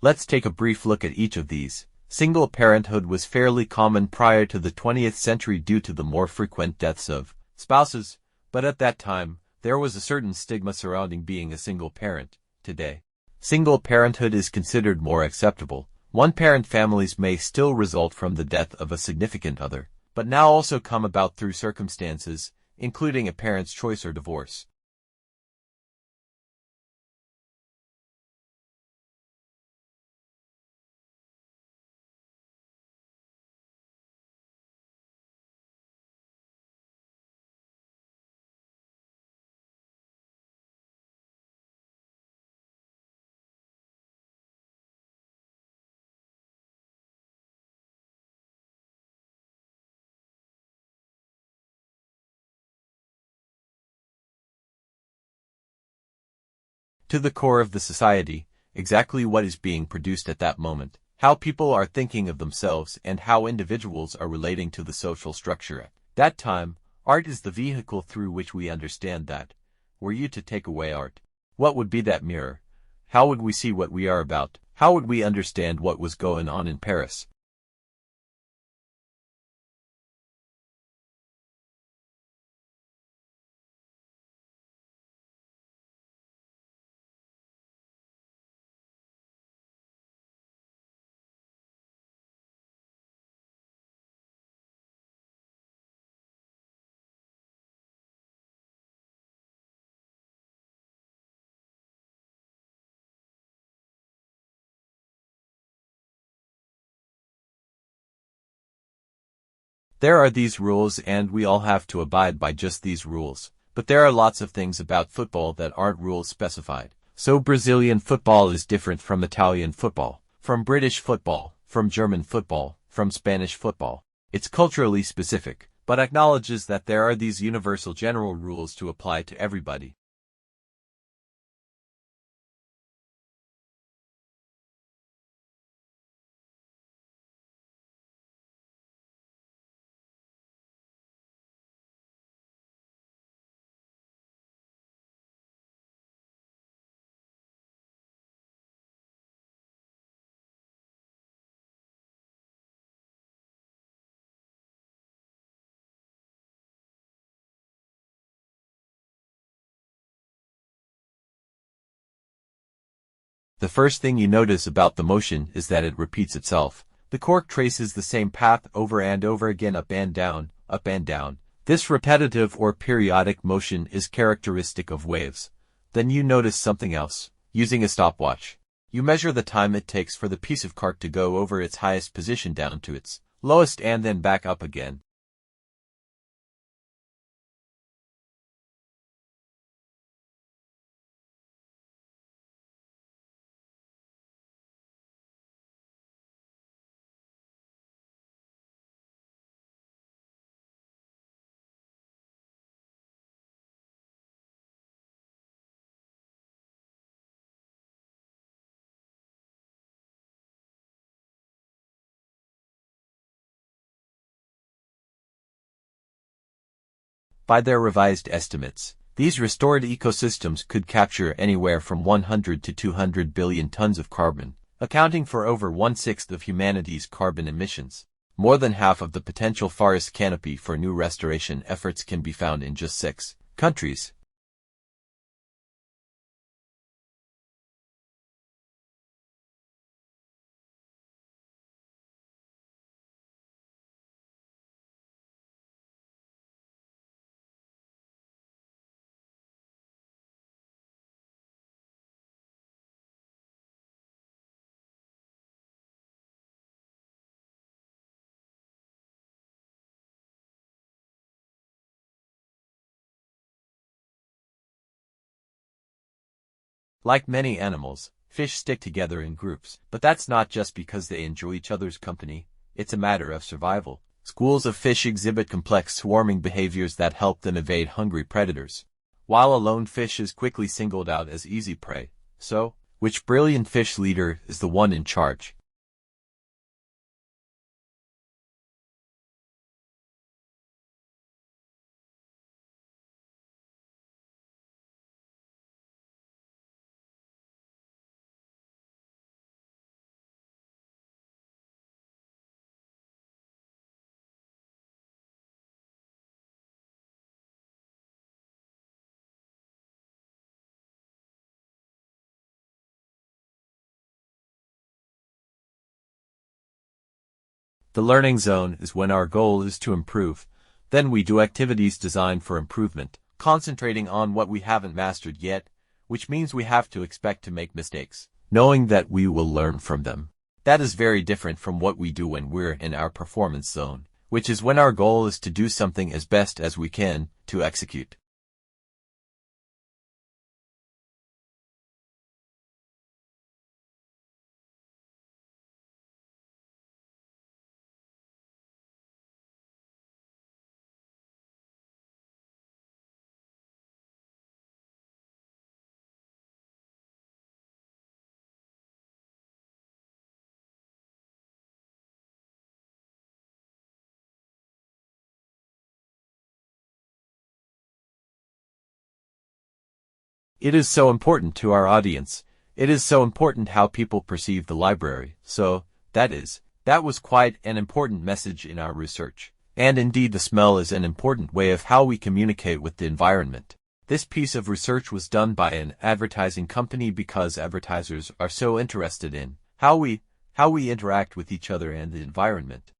Let's take a brief look at each of these. Single parenthood was fairly common prior to the 20th century due to the more frequent deaths of spouses, but at that time, there was a certain stigma surrounding being a single parent. Today, single parenthood is considered more acceptable. One-parent families may still result from the death of a significant other, but now also come about through circumstances, including a parent's choice or divorce. To the core of the society, exactly what is being produced at that moment, how people are thinking of themselves and how individuals are relating to the social structure at that time. Art is the vehicle through which we understand that. Were you to take away art, what would be that mirror? How would we see what we are about? How would we understand what was going on in Paris? There are these rules and we all have to abide by just these rules. But there are lots of things about football that aren't rules specified. So Brazilian football is different from Italian football, from British football, from German football, from Spanish football. It's culturally specific, but acknowledges that there are these universal general rules to apply to everybody. The first thing you notice about the motion is that it repeats itself. The cork traces the same path over and over again, up and down, up and down. This repetitive or periodic motion is characteristic of waves. Then you notice something else. Using a stopwatch, you measure the time it takes for the piece of cork to go over its highest position down to its lowest and then back up again. By their revised estimates, these restored ecosystems could capture anywhere from 100 to 200 billion tons of carbon, accounting for over one-sixth of humanity's carbon emissions. More than half of the potential forest canopy for new restoration efforts can be found in just 6 countries. Like many animals, fish stick together in groups, but that's not just because they enjoy each other's company. It's a matter of survival. Schools of fish exhibit complex swarming behaviors that help them evade hungry predators, while a lone fish is quickly singled out as easy prey. So, which brilliant fish leader is the one in charge? The learning zone is when our goal is to improve. Then we do activities designed for improvement, concentrating on what we haven't mastered yet, which means we have to expect to make mistakes, knowing that we will learn from them. That is very different from what we do when we're in our performance zone, which is when our goal is to do something as best as we can to execute. It is so important to our audience. It is so important how people perceive the library. So, that was quite an important message in our research. And indeed the smell is an important way of how we communicate with the environment. This piece of research was done by an advertising company because advertisers are so interested in how we interact with each other and the environment.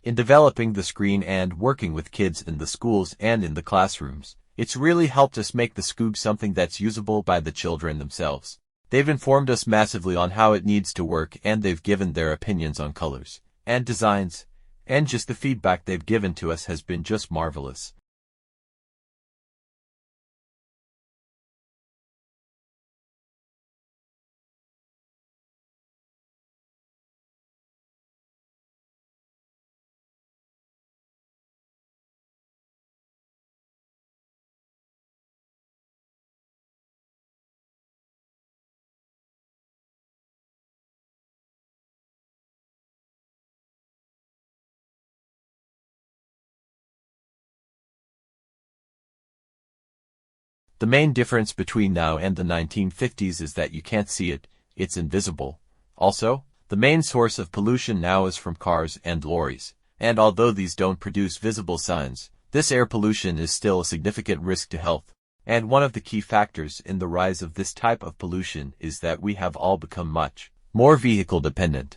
In developing the screen and working with kids in the schools and in the classrooms, it's really helped us make the Scoob something that's usable by the children themselves. They've informed us massively on how it needs to work, and they've given their opinions on colors and designs, and just the feedback they've given to us has been just marvelous. The main difference between now and the 1950s is that you can't see it, it's invisible. Also, the main source of pollution now is from cars and lorries, and although these don't produce visible signs, this air pollution is still a significant risk to health. And one of the key factors in the rise of this type of pollution is that we have all become much more vehicle dependent.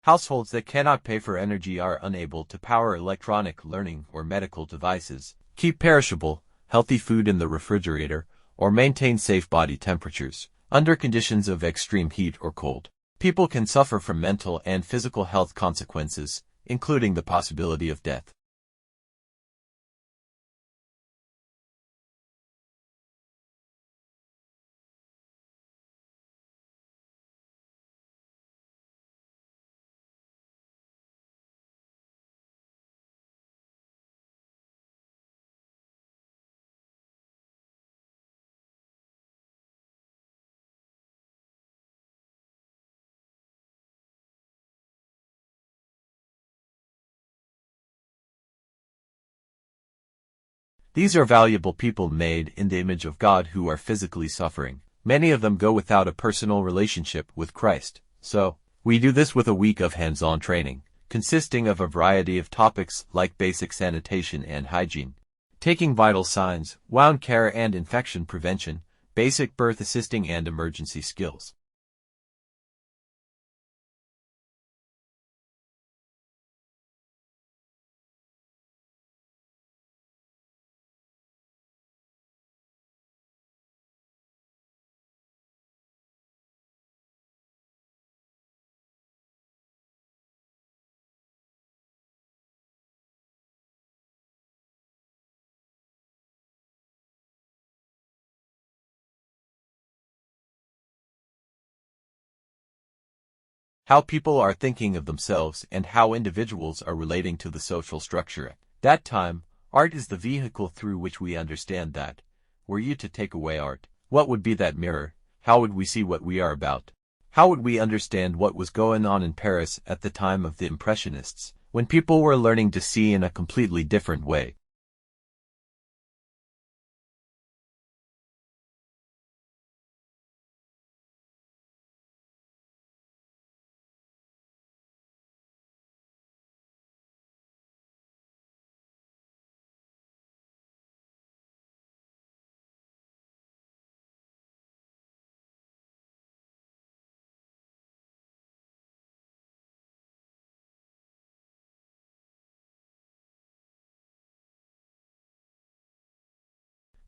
Households that cannot pay for energy are unable to power electronic, learning, or medical devices, keep perishable, healthy food in the refrigerator, or maintain safe body temperatures under conditions of extreme heat or cold. People can suffer from mental and physical health consequences, including the possibility of death. These are valuable people made in the image of God who are physically suffering. Many of them go without a personal relationship with Christ. So, we do this with a week of hands-on training, consisting of a variety of topics like basic sanitation and hygiene, taking vital signs, wound care and infection prevention, basic birth assisting and emergency skills. how people are thinking of themselves and how individuals are relating to the social structure. At that time, art is the vehicle through which we understand that. Were you to take away art, what would be that mirror? How would we see what we are about? How would we understand what was going on in Paris at the time of the Impressionists, when people were learning to see in a completely different way?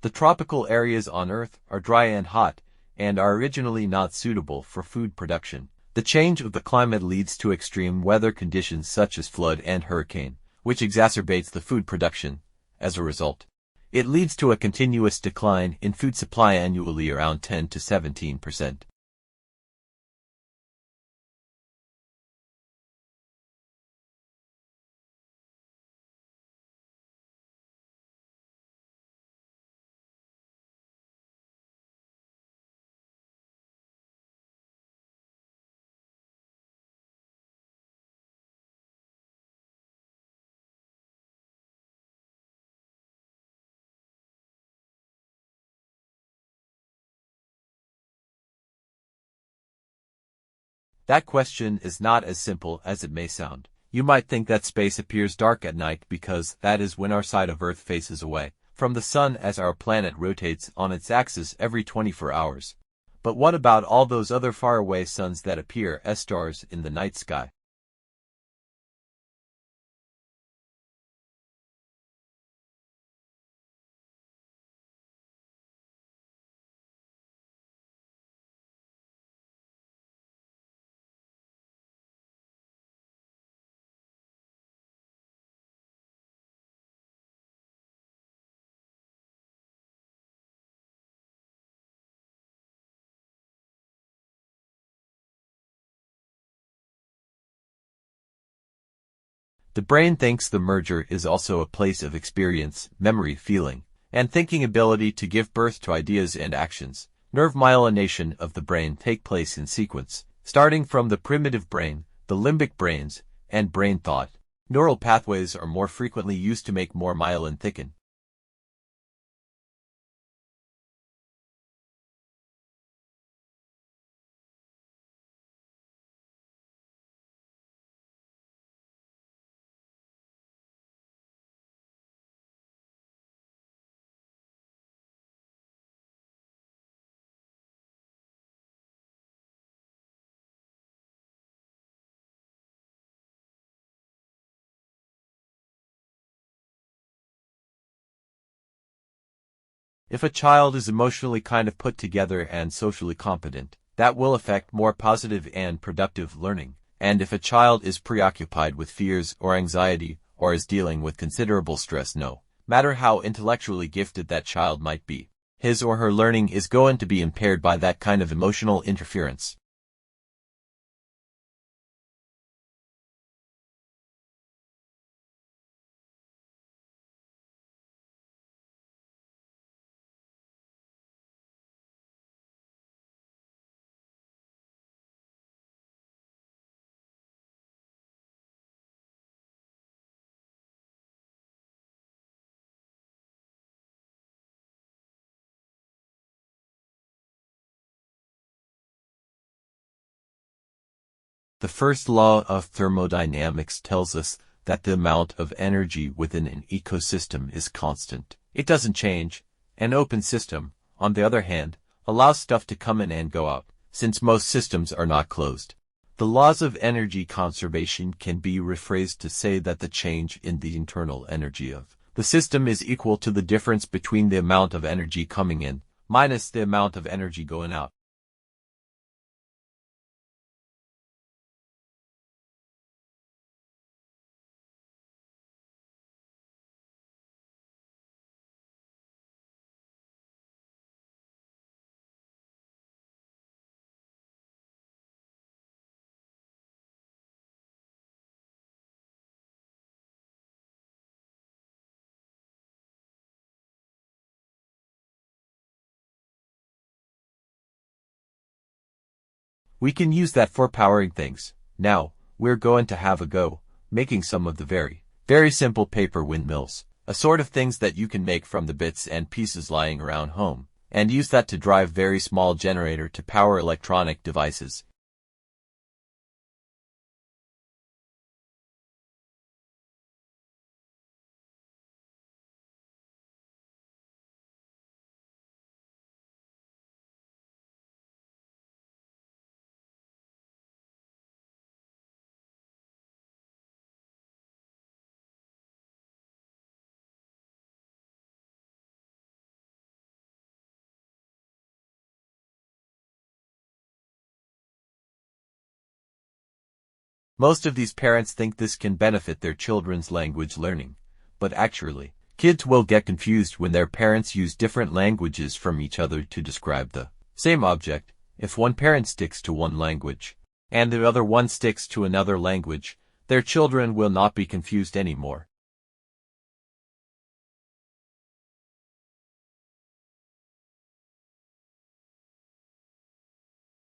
The tropical areas on Earth are dry and hot, and are originally not suitable for food production. The change of the climate leads to extreme weather conditions such as flood and hurricane, which exacerbates the food production. As a result, it leads to a continuous decline in food supply annually around 10 to 17%. That question is not as simple as it may sound. You might think that space appears dark at night because that is when our side of Earth faces away from the sun as our planet rotates on its axis every 24 hours. But what about all those other faraway suns that appear as stars in the night sky? The brain thinks the merger is also a place of experience, memory, feeling, and thinking ability to give birth to ideas and actions. Nerve myelination of the brain take place in sequence, starting from the primitive brain, the limbic brains, and brain thought. Neural pathways are more frequently used to make more myelin thicken. If a child is emotionally kind of put together and socially competent, that will affect more positive and productive learning. And if a child is preoccupied with fears or anxiety or is dealing with considerable stress, no matter how intellectually gifted that child might be, his or her learning is going to be impaired by that kind of emotional interference. The first law of thermodynamics tells us that the amount of energy within an ecosystem is constant. It doesn't change. An open system, on the other hand, allows stuff to come in and go out, since most systems are not closed. The laws of energy conservation can be rephrased to say that the change in the internal energy of the system is equal to the difference between the amount of energy coming in minus the amount of energy going out. We can use that for powering things. Now, we're going to have a go, making some of the very simple paper windmills, a sort of things that you can make from the bits and pieces lying around home, and use that to drive very small generator to power electronic devices. Most of these parents think this can benefit their children's language learning, but actually, kids will get confused when their parents use different languages from each other to describe the same object. If one parent sticks to one language, and the other one sticks to another language, their children will not be confused anymore.